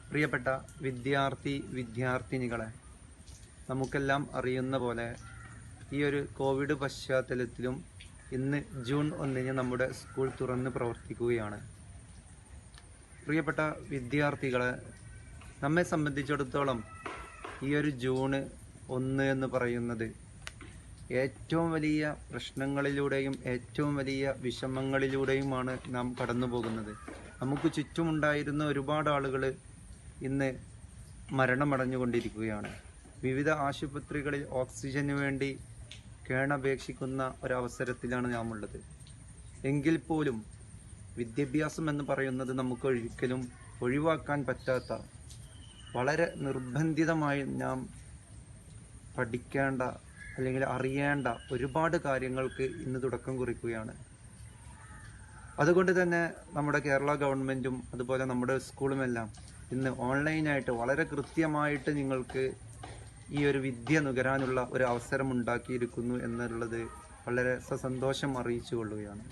പ്രിയപ്പെട്ട വിദ്യാർത്ഥിനികളെ, നമുക്കെല്ലാം അറിയുന്ന പോലെ ഈ ഒരു കോവിഡ് പശ്ചാത്തലത്തിലും ഇന്ന് ജൂൺ 1 നമ്മുടെ സ്കൂൾ തുറന്ന് പ്രവർത്തിക്കുകയാണ്. പ്രിയപ്പെട്ട വിദ്യാർത്ഥികളെ, നമ്മെ സംബന്ധിച്ചിടത്തോളം ഈ ഒരു ജൂൺ 1 എന്ന് പറയുന്നത് ഏറ്റവും വലിയ പ്രശ്നങ്ങളിലൂടെയും ഏറ്റവും വലിയ വിഷമങ്ങളിലൂടെയുമാണ് നാം കടന്നു പോകുന്നത്. നമുക്ക് ചുറ്റുമുണ്ടായിരുന്ന ഒരുപാട് ആളുകൾ ഇന്ന് മരണമടഞ്ഞുകൊണ്ടിരിക്കുകയാണ്. വിവിധ ആശുപത്രികളിൽ ഓക്സിജന് വേണ്ടി കേണപേക്ഷിക്കുന്ന ഒരവസരത്തിലാണ് നാം ഉള്ളത്. എങ്കിൽ പോലും വിദ്യാഭ്യാസം എന്ന് പറയുന്നത് നമുക്ക് ഒരിക്കലും ഒഴിവാക്കാൻ പറ്റാത്ത, വളരെ നിർബന്ധിതമായി നാം പഠിക്കേണ്ട അല്ലെങ്കിൽ അറിയേണ്ട ഒരുപാട് കാര്യങ്ങൾക്ക് ഇന്ന് തുടക്കം കുറിക്കുകയാണ്. അതുകൊണ്ട് തന്നെ നമ്മുടെ കേരള ഗവൺമെൻറ്റും അതുപോലെ നമ്മുടെ സ്കൂളുമെല്ലാം ഇന്ന് ഓൺലൈനായിട്ട് വളരെ കൃത്യമായിട്ട് നിങ്ങൾക്ക് ഈ ഒരു വിദ്യ നുകരാനുള്ള ഒരു അവസരം ഉണ്ടാക്കിയിരിക്കുന്നു എന്നുള്ളത് വളരെ സന്തോഷം അറിയിച്ചു കൊള്ളുകയാണ്.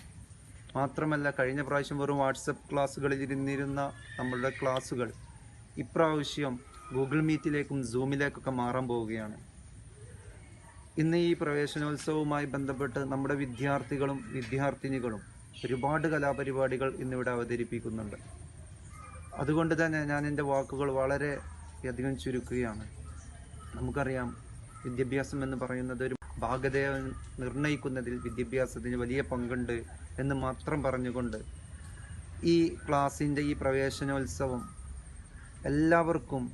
മാത്രമല്ല, കഴിഞ്ഞ പ്രാവശ്യം വെറും വാട്സപ്പ് ക്ലാസ്സുകളിൽ ഇരുന്നിരുന്ന നമ്മളുടെ ക്ലാസ്സുകൾ ഇപ്രാവശ്യം ഗൂഗിൾ മീറ്റിലേക്കും സൂമിലേക്കൊക്കെ മാറാൻ പോവുകയാണ്. ഇന്ന് ഈ പ്രവേശനോത്സവവുമായി ബന്ധപ്പെട്ട് നമ്മുടെ വിദ്യാർത്ഥികളും വിദ്യാർത്ഥിനികളും ഒരുപാട് കലാപരിപാടികൾ ഇന്നിവിടെ അവതരിപ്പിക്കുന്നുണ്ട്. അതുകൊണ്ട് തന്നെ ഞാൻ എൻ്റെ വാക്കുകൾ വളരെ അധികം ചുരുക്കുകയാണ്. നമുക്കറിയാം, വിദ്യാഭ്യാസം എന്ന് പറയുന്നത് ഒരു ഭാഗതയെ നിർണ്ണയിക്കുന്നതിൽ വിദ്യാഭ്യാസത്തിന് വലിയ പങ്കുണ്ട് എന്ന് മാത്രം പറഞ്ഞുകൊണ്ട് ഈ ക്ലാസ്സിൻ്റെ ഈ പ്രവേശനോത്സവം എല്ലാവർക്കും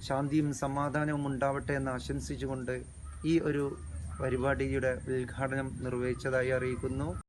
ശാന്തിയും സമാധാനവും ഉണ്ടാവട്ടെ എന്ന് ആശംസിച്ചുകൊണ്ട് ഈ ഒരു പരിപാടിയുടെ ഉദ്ഘാടനം നിർവഹിച്ചതായി അറിയിക്കുന്നു.